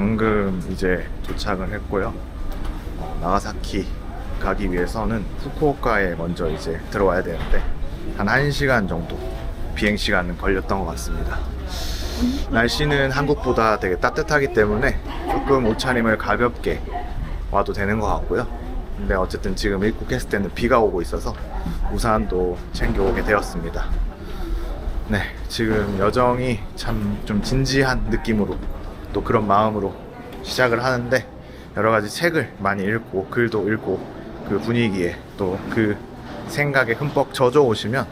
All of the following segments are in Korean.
방금 이제 도착을 했고요. 나가사키 가기 위해서는 후쿠오카에 먼저 이제 들어와야 되는데 한 1시간 정도 비행 시간은 걸렸던 것 같습니다. 날씨는 한국보다 되게 따뜻하기 때문에 조금 옷차림을 가볍게 와도 되는 것 같고요. 근데 어쨌든 지금 입국했을 때는 비가 오고 있어서 우산도 챙겨오게 되었습니다. 네, 지금 여정이 참 좀 진지한 느낌으로 또 그런 마음으로 시작을 하는데 여러 가지 책을 많이 읽고 글도 읽고 그 분위기에 또 그 생각에 흠뻑 젖어 오시면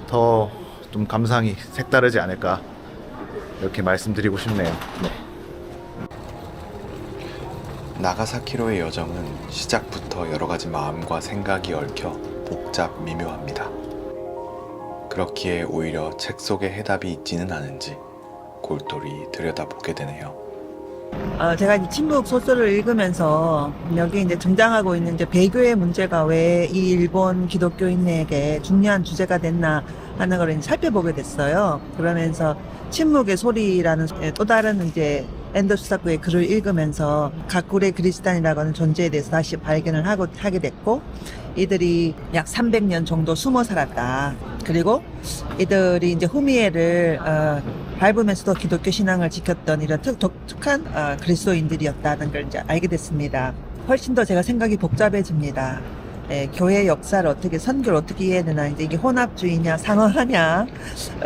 더 좀 감상이 색다르지 않을까 이렇게 말씀드리고 싶네요. 네. 나가사키로의 여정은 시작부터 여러 가지 마음과 생각이 얽혀 복잡 미묘합니다. 그렇기에 오히려 책 속에 해답이 있지는 않은지 골똘히 들여다보게 되네요. 제가 이제 침묵 소설을 읽으면서 여기 이제 등장하고 있는 이제 배교의 문제가 왜 이 일본 기독교인에게 중요한 주제가 됐나 하는 걸 이제 살펴보게 됐어요. 그러면서 침묵의 소리라는 또 다른 이제 엔더 수사쿠의 글을 읽으면서 가쿠레 그리스탄이라고 하는 존재에 대해서 다시 발견을 하게 됐고, 이들이 약 300년 정도 숨어 살았다. 그리고 이들이 이제 후미에를 밟으면서도 기독교 신앙을 지켰던 이런 독특한 그리스도인들이었다는 걸 이제 알게 됐습니다. 훨씬 더 제가 생각이 복잡해집니다. 교회 역사를 어떻게, 선교를 어떻게 이해해야 되나, 이제 이게 혼합주의냐 상어하냐,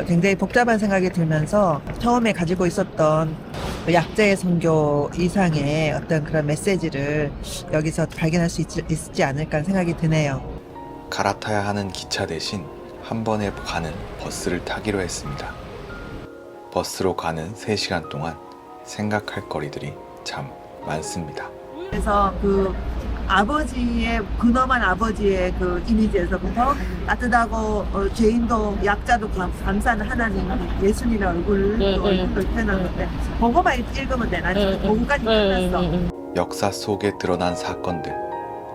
굉장히 복잡한 생각이 들면서 처음에 가지고 있었던 약자의 선교 이상의 어떤 그런 메시지를 여기서 발견할 수 있지 않을까 생각이 드네요. 갈아타야 하는 기차 대신 한 번에 가는 버스를 타기로 했습니다. 버스로 가는 3시간 동안 생각할 거리들이 참 많습니다. 그래서 그 아버지의, 근엄한 아버지의 그 이미지에서부터 따뜻하고 죄인도 약자도 감사하는 하나님, 예수님의 얼굴도 표현하는데 그거만 읽으면 돼. 난 지금 그거까지 끝났어. 역사 속에 드러난 사건들,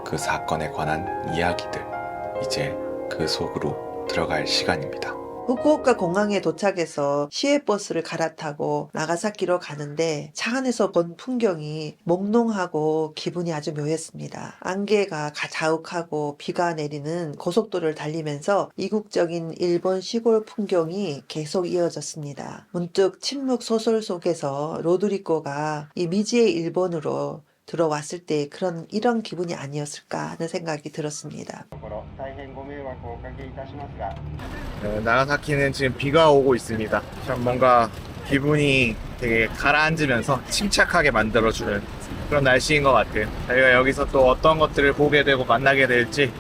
그 사건에 관한 이야기들, 이제 그 속으로 들어갈 시간입니다. 후쿠오카 공항에 도착해서 시외버스를 갈아타고 나가사키로 가는데 차 안에서 본 풍경이 몽롱하고 기분이 아주 묘했습니다. 안개가 자욱하고 비가 내리는 고속도로를 달리면서 이국적인 일본 시골 풍경이 계속 이어졌습니다. 문득 침묵 소설 속에서 로드리고가 이 미지의 일본으로 들어왔을 때 이런 기분이 아니었을까 하는 생각이 들었습니다. 나가사키는 지금 비가 오고 있습니다. 참 뭔가 기분이 되게 가라앉으면서 침착하게 만들어주는 그런 날씨인 것 같아요. 저희가 여기서 또 어떤 것들을 보게 되고 만나게 될지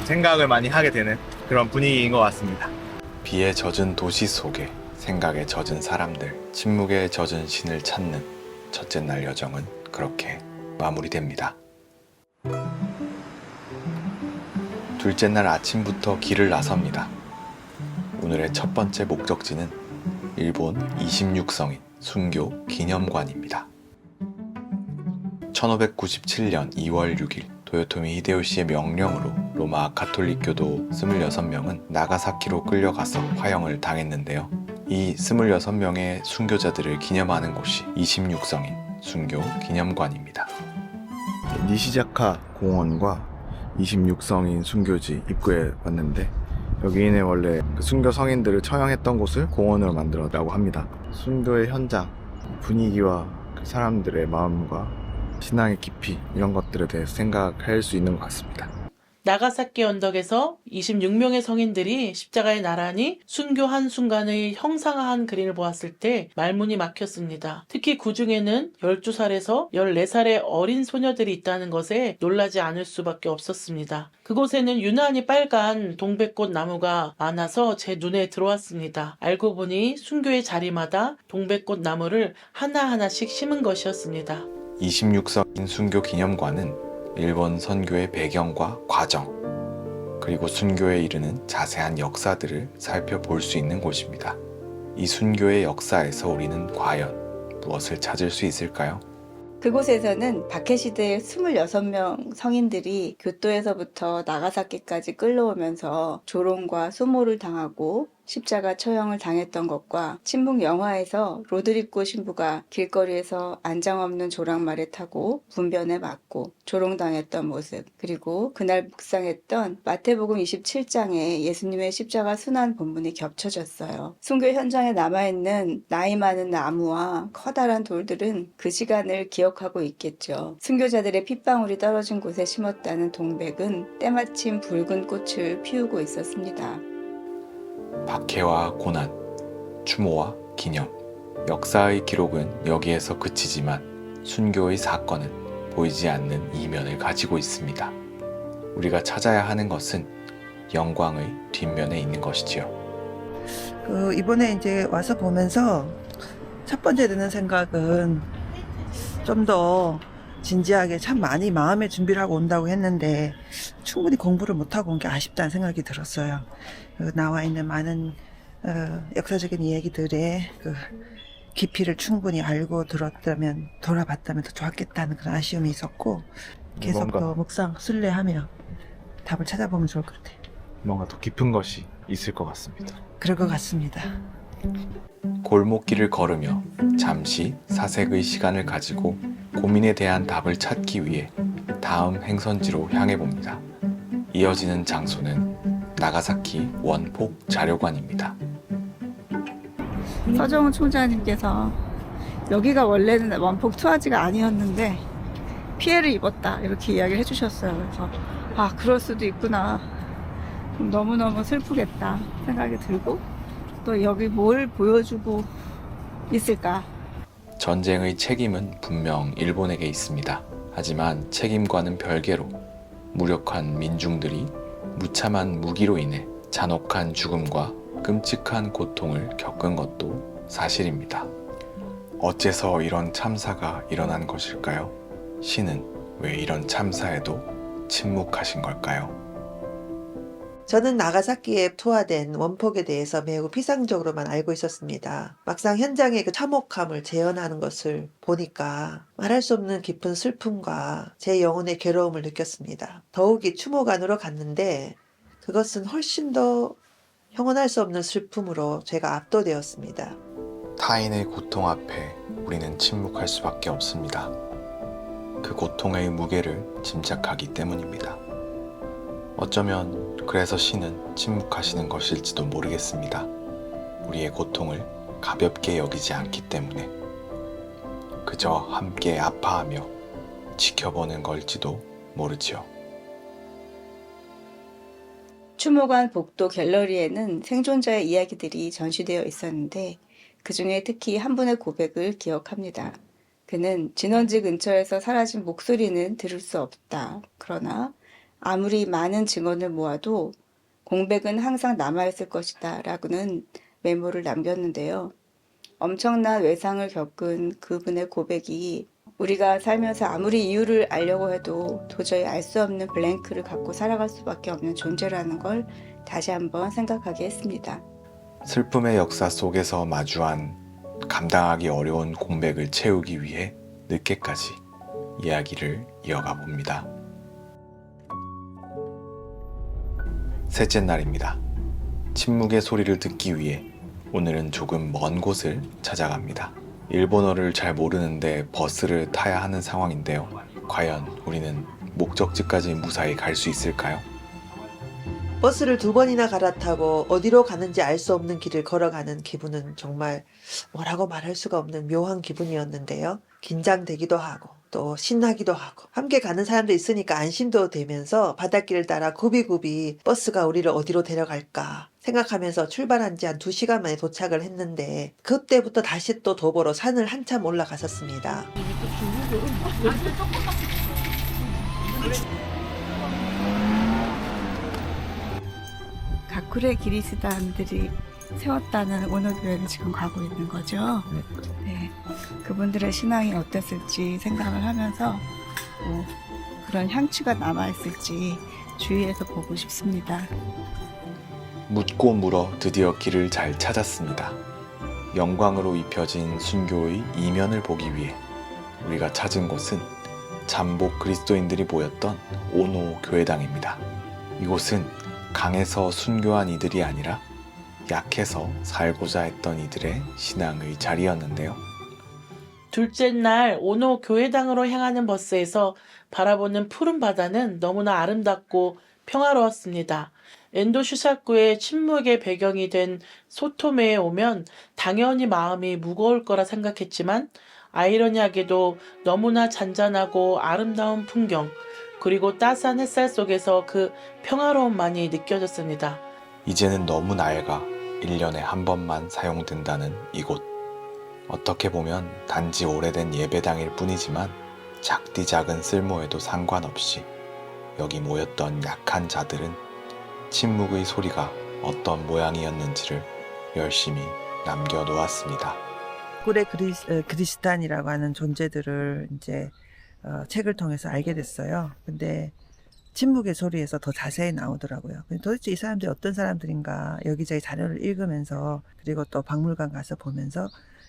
생각을 많이 하게 되는 그런 분위기인 것 같습니다. 비에 젖은 도시 속에 생각에 젖은 사람들, 침묵에 젖은 신을 찾는 첫째 날 여정은 그렇게 마무리됩니다. 둘째 날 아침부터 길을 나섭니다. 오늘의 첫 번째 목적지는 일본 26성인 순교 기념관입니다. 1597년 2월 6일 도요토미 히데요시의 명령으로 로마 가톨릭교도 26명은 나가사키로 끌려가서 화형을 당했는데요. 이 26명의 순교자들을 기념하는 곳이 26성인 순교 기념관입니다. 니시자카 공원과 26성인 순교지 입구에 왔는데, 여기는 원래 그 순교 성인들을 처형했던 곳을 공원으로 만들었다고 합니다. 순교의 현장, 분위기와 그 사람들의 마음과 신앙의 깊이, 이런 것들에 대해서 생각할 수 있는 것 같습니다. 나가사키 언덕에서 26명의 성인들이 십자가에 나란히 순교한 순간의 형상화한 그림을 보았을 때 말문이 막혔습니다. 특히 그 중에는 12살에서 14살의 어린 소녀들이 있다는 것에 놀라지 않을 수밖에 없었습니다. 그곳에는 유난히 빨간 동백꽃 나무가 많아서 제 눈에 들어왔습니다. 알고 보니 순교의 자리마다 동백꽃 나무를 하나하나씩 심은 것이었습니다. 26성인 순교 기념관은 일본 선교의 배경과 과정, 그리고 순교에 이르는 자세한 역사들을 살펴볼 수 있는 곳입니다. 이 순교의 역사에서 우리는 과연 무엇을 찾을 수 있을까요? 그곳에서는 박해시대의 26명 성인들이 교토에서부터 나가사키까지 끌려오면서 조롱과 수모를 당하고 십자가 처형을 당했던 것과 친묵 영화에서 로드리고 신부가 길거리에서 안장 없는 조랑말에 타고 분변에 맞고 조롱당했던 모습, 그리고 그날 묵상했던 마태복음 27장에 예수님의 십자가 순환 본문이 겹쳐졌어요. 순교 현장에 남아있는 나이 많은 나무와 커다란 돌들은 그 시간을 기억하고 있겠죠. 순교자들의 핏방울이 떨어진 곳에 심었다는 동백은 때마침 붉은 꽃을 피우고 있었습니다. 박해와 고난, 추모와 기념, 역사의 기록은 여기에서 그치지만 순교의 사건은 보이지 않는 이면을 가지고 있습니다. 우리가 찾아야 하는 것은 영광의 뒷면에 있는 것이지요. 이번에 이제 와서 보면서 첫 번째 드는 생각은 좀 더 진지하게 참 많이 마음의 준비를 하고 온다고 했는데 충분히 공부를 못하고 온 게 아쉽다는 생각이 들었어요. 나와 있는 많은 역사적인 이야기들의 그 깊이를 충분히 알고 들었다면, 돌아봤다면 더 좋았겠다는 그런 아쉬움이 있었고, 계속 뭔가- 더 묵상, 순례하며 답을 찾아보면 좋을 것 같아요. 뭔가 더 깊은 것이 있을 것 같습니다. 그럴 것 같습니다. 골목길을 걸으며 잠시 사색의 시간을 가지고 고민에 대한 답을 찾기 위해 다음 행선지로 향해 봅니다. 이어지는 장소는 나가사키 원폭 자료관입니다. 서정훈 총장님께서 여기가 원래는 원폭 투하지가 아니었는데 피해를 입었다 이렇게 이야기를 해주셨어요. 그래서 아, 그럴 수도 있구나. 너무너무 슬프겠다 생각이 들고, 또 여기 뭘 보여주고 있을까. 전쟁의 책임은 분명 일본에게 있습니다. 하지만 책임과는 별개로 무력한 민중들이 무참한 무기로 인해 잔혹한 죽음과 끔찍한 고통을 겪은 것도 사실입니다. 어째서 이런 참사가 일어난 것일까요? 신은 왜 이런 참사에도 침묵하신 걸까요? 저는 나가사키에 투하된 원폭에 대해서 매우 피상적으로만 알고 있었습니다. 막상 현장의 그 참혹함을 재현하는 것을 보니까 말할 수 없는 깊은 슬픔과 제 영혼의 괴로움을 느꼈습니다. 더욱이 추모관으로 갔는데 그것은 훨씬 더 형언할 수 없는 슬픔으로 제가 압도되었습니다. 타인의 고통 앞에 우리는 침묵할 수밖에 없습니다. 그 고통의 무게를 짐작하기 때문입니다. 어쩌면 그래서 신은 침묵하시는 것일지도 모르겠습니다. 우리의 고통을 가볍게 여기지 않기 때문에 그저 함께 아파하며 지켜보는 걸지도 모르지요. 추모관 복도 갤러리에는 생존자의 이야기들이 전시되어 있었는데 그 중에 특히 한 분의 고백을 기억합니다. 그는 진원지 근처에서 사라진 목소리는 들을 수 없다. 그러나 아무리 많은 증언을 모아도 공백은 항상 남아있을 것이다 라고는 메모를 남겼는데요. 엄청난 외상을 겪은 그분의 고백이 우리가 살면서 아무리 이유를 알려고 해도 도저히 알 수 없는 블랭크를 갖고 살아갈 수밖에 없는 존재라는 걸 다시 한번 생각하게 했습니다. 슬픔의 역사 속에서 마주한 감당하기 어려운 공백을 채우기 위해 늦게까지 이야기를 이어가 봅니다. 셋째 날입니다. 침묵의 소리를 듣기 위해 오늘은 조금 먼 곳을 찾아갑니다. 일본어를 잘 모르는데 버스를 타야 하는 상황인데요. 과연 우리는 목적지까지 무사히 갈 수 있을까요? 버스를 2번이나 갈아타고 어디로 가는지 알 수 없는 길을 걸어가는 기분은 정말 뭐라고 말할 수가 없는 묘한 기분이었는데요. 긴장되기도 하고 또 신나기도 하고 함께 가는 사람도 있으니까 안심도 되면서 바닷길을 따라 굽이굽이 버스가 우리를 어디로 데려갈까 생각하면서 출발한 지 한 2시간 만에 도착을 했는데 그때부터 다시 또 도보로 산을 한참 올라갔었습니다. 가쿠레 기리스단들이 세웠다는 오노교회를 지금 가고 있는 거죠. 네, 그분들의 신앙이 어땠을지 생각을 하면서 그런 향취가 남아있을지 주위에서 보고 싶습니다. 묻고 물어 드디어 길을 잘 찾았습니다. 영광으로 입혀진 순교의 이면을 보기 위해 우리가 찾은 곳은 잠복 그리스도인들이 모였던 오노 교회당입니다. 이곳은 강에서 순교한 이들이 아니라 약해서 살고자 했던 이들의 신앙의 자리였는데요. 둘째 날 오노 교회당으로 향하는 버스에서 바라보는 푸른 바다는 너무나 아름답고 평화로웠습니다. 엔도 슈사쿠의 침묵의 배경이 된 소토메에 오면 당연히 마음이 무거울 거라 생각했지만 아이러니하게도 너무나 잔잔하고 아름다운 풍경 그리고 따스한 햇살 속에서 그 평화로움만이 느껴졌습니다. 이제는 너무 낡아 1년에 한 번만 사용된다는 이곳. 어떻게 보면 단지 오래된 예배당일 뿐이지만 작디 작은 쓸모에도 상관없이 여기 모였던 약한 자들은 침묵의 소리가 어떤 모양이었는지를 열심히 남겨놓았습니다. 꿀의 그리스탄이라고 하는 존재들을 이제 책을 통해서 알게 됐어요. 근데 침묵의 소리에서 더 자세히 나오더라고요. 도대체 이 사람들이 어떤 사람들인가 여기저기 자료를 읽으면서 그리고 또 박물관 가서 보면서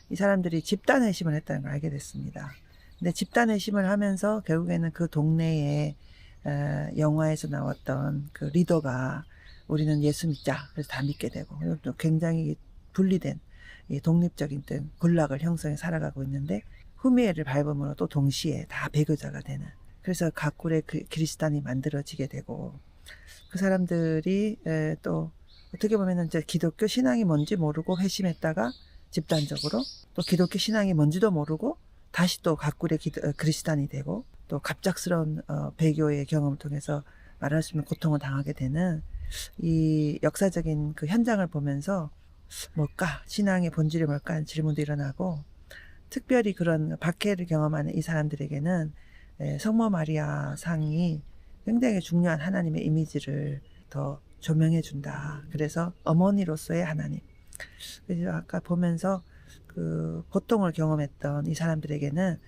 이 사람들이 집단회심을 했다는 걸 알게 됐습니다. 근데 집단회심을 하면서 결국에는 그 동네에 영화에서 나왔던 그 리더가 우리는 예수 믿자 그래서 다 믿게 되고 그리고 또 굉장히 분리된 독립적인 군락을 형성해 살아가고 있는데 후미에를 밟음으로 또 동시에 다 배교자가 되는 그래서 각굴의 그리스단이 만들어지게 되고 그 사람들이 또 어떻게 보면 이제 기독교 신앙이 뭔지 모르고 회심했다가 집단적으로 또 기독교 신앙이 뭔지도 모르고 다시 또 각굴의 그리스단이 되고 또 갑작스러운 배교의 경험을 통해서 말할 수 없는 고통을 당하게 되는 이 역사적인 그 현장을 보면서 뭘까? 신앙의 본질이 뭘까? 하는 질문도 일어나고 특별히 그런 박해를 경험하는 이 사람들에게는 성모 마리아 상이 굉장히 중요한 하나님의 이미지를 더 조명해 준다. 그래서 어머니로서의 하나님. 그래서 아까 보면서 그 고통을 경험했던 이 사람들에게는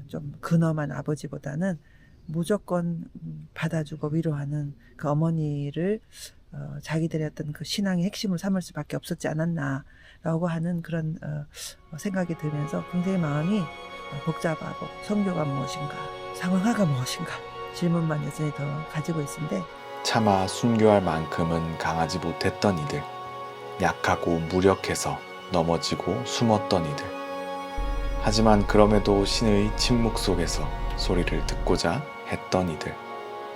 좀 근엄한 아버지보다는 무조건 받아주고 위로하는 그 어머니를 자기들의 어떤 그 신앙의 핵심을 삼을 수밖에 없었지 않았나라고 하는 그런 생각이 들면서 굉장히 마음이 복잡하고 성교가 무엇인가, 상황화가 무엇인가 질문만 여전히 더 가지고 있는데 차마 순교할 만큼은 강하지 못했던 이들, 약하고 무력해서 넘어지고 숨었던 이들. 하지만 그럼에도 신의 침묵 속에서 소리를 듣고자 했던 이들.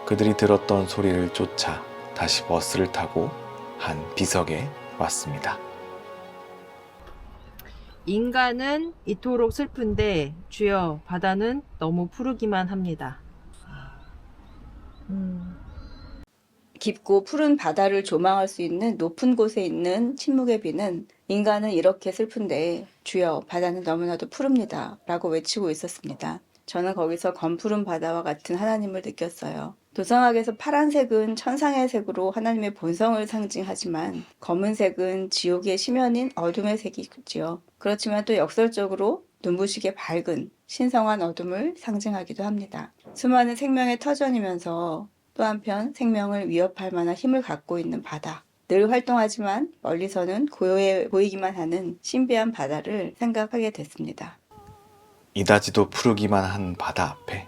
그들이 들었던 소리를 쫓아 다시 버스를 타고 한 비석에 왔습니다. 인간은 이토록 슬픈데 주여 바다는 너무 푸르기만 합니다. 깊고 푸른 바다를 조망할 수 있는 높은 곳에 있는 침묵의 비는 인간은 이렇게 슬픈데 주여 바다는 너무나도 푸릅니다 라고 외치고 있었습니다. 저는 거기서 검푸른 바다와 같은 하나님을 느꼈어요. 도성학에서 파란색은 천상의 색으로 하나님의 본성을 상징하지만 검은색은 지옥의 심연인 어둠의 색이지요. 그렇지만 또 역설적으로 눈부시게 밝은 신성한 어둠을 상징하기도 합니다. 수많은 생명의 터전이면서 또 한편 생명을 위협할 만한 힘을 갖고 있는 바다. 늘 활동하지만 멀리서는 고요해 보이기만 하는 신비한 바다를 생각하게 됐습니다. 이다지도 푸르기만 한 바다 앞에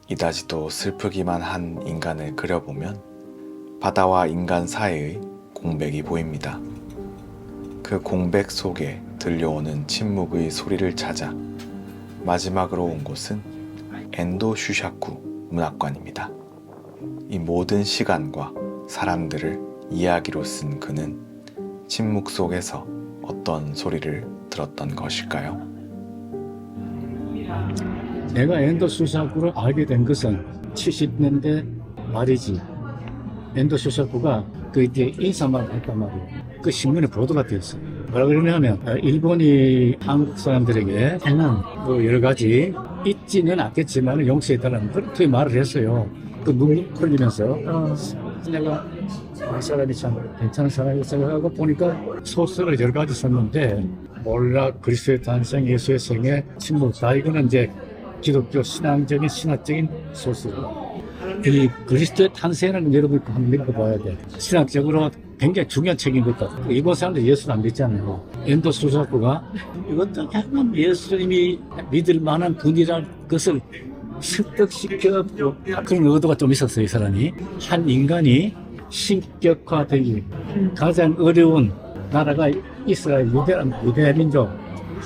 이다지도 슬프기만 한 인간을 그려보면 바다와 인간 사이의 공백이 보입니다. 그 공백 속에 들려오는 침묵의 소리를 찾아 마지막으로 온 곳은 엔도 슈샤쿠 문학관입니다. 이 모든 시간과 사람들을 이야기로 쓴 그는 침묵 속에서 어떤 소리를 들었던 것일까요? 내가 엔도 슈샤쿠를 알게 된 것은 70년대 말이지. 엔도 슈샤쿠가 그때 인사말 했단 말이에요. 그 신문에 보도가 되었어요. 뭐라 그러냐면 일본이 한국 사람들에게 행한 뭐 여러 가지 있지는 않겠지만 용서해달라는 그렇게 말을 했어요. 그 눈물 흘리면서 내가 이 사람이 참 괜찮은 사람이라고 생각하고 보니까 소설을 여러 가지 썼는데 몰라 그리스도의 탄생, 예수의 생애, 침묵 다 이거는 이제 기독교 신앙적인 신학적인 소설. 이 그리스도의 탄생은 여러분 한번 읽어봐야 돼. 신학적으로 굉장히 중요한 책인 것 같아요. 일본 사람들 예수를 안 믿잖아요. 엔도 슈샤쿠가 이것도 하면 예수님이 믿을 만한 분이라는 것을 습득시켜 그런 의도가 좀 있었어요. 이 사람이 한 인간이 신격화되기 가장 어려운 나라가 이스라엘 유대 민족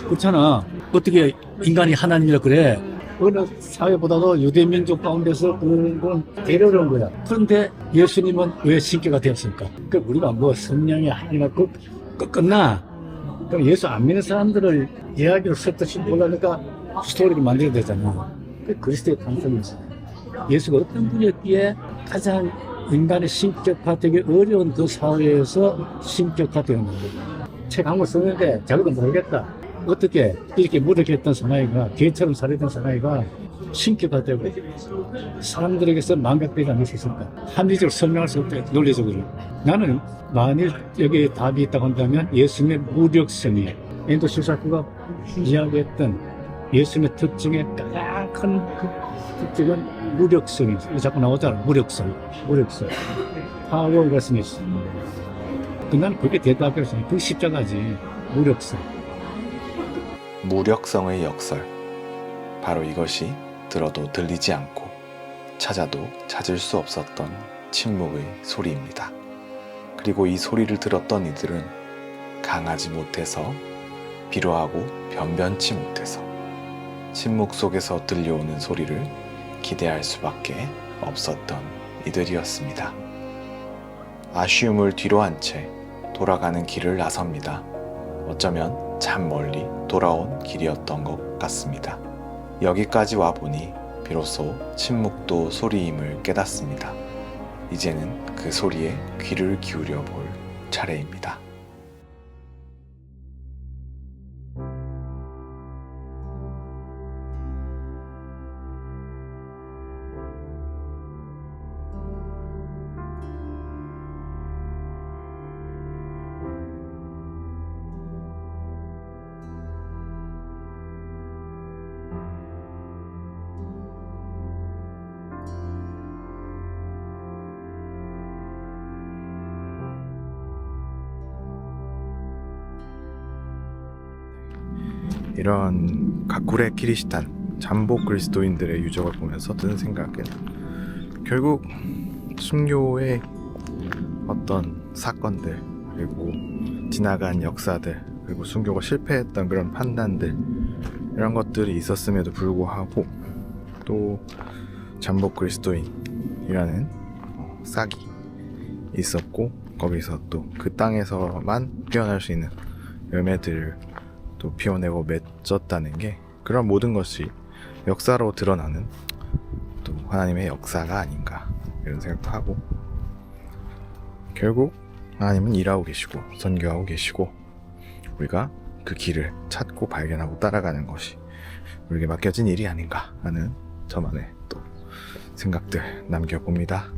그렇잖아. 어떻게 인간이 하나님이라 그래? 어느 사회보다도 유대 민족 가운데서 그런 데려온 거야. 그런데 예수님은 왜 신격화 되었습니까? 그 우리가 뭐 성령이 하나님과 끝나? 그럼 예수 안 믿는 사람들을 이야기를 섞듯이 보려니까 스토리를 만들어야 되잖아. 그 그리스도의 탄생이 있어. 예수가 어떤 분이었기에 가장 인간의 신격화되기 어려운 그 사회에서 신격화되었는데 책 한 권 썼는데 자기도 모르겠다. 어떻게 이렇게 무력했던 사나이가 개처럼 살았던 사나이가 신격화되고 사람들에게서 망각되지 않을 수 있을까? 합리적으로 설명할 수 없다. 논리적으로. 나는 만일 여기에 답이 있다고 한다면 예수님의 무력성이에요. 엔도 실사구가 이야기했던 예수님의 특징의 가장 큰 특징은 무력성이에요. 자꾸 나오잖아. 무력성. 파워 그랬으니 난 그게 대답했어요. 그 십자가지. 무력성. 무력성의 역설. 바로 이것이 들어도 들리지 않고 찾아도 찾을 수 없었던 침묵의 소리입니다. 그리고 이 소리를 들었던 이들은 강하지 못해서 비로하고 변변치 못해서 침묵 속에서 들려오는 소리를 기대할 수밖에 없었던 이들이었습니다. 아쉬움을 뒤로 한 채 돌아가는 길을 나섭니다. 어쩌면 참 멀리 돌아온 길이었던 것 같습니다. 여기까지 와보니 비로소 침묵도 소리임을 깨닫습니다. 이제는 그 소리에 귀를 기울여 볼 차례입니다. 이런 가쿠레 키리시탄 잠복 그리스도인들의 유적을 보면서 드는 생각은 결국 순교의 어떤 사건들 그리고 지나간 역사들 그리고 순교가 실패했던 그런 판단들 이런 것들이 있었음에도 불구하고 또 잠복 그리스도인이라는 싹이 있었고 거기서 또 그 땅에서만 피어날 수 있는 열매들을 또 피워내고 맺었다는 게 그런 모든 것이 역사로 드러나는 또 하나님의 역사가 아닌가 이런 생각도 하고 결국 하나님은 일하고 계시고 선교하고 계시고 우리가 그 길을 찾고 발견하고 따라가는 것이 우리에게 맡겨진 일이 아닌가 하는 저만의 또 생각들 남겨봅니다.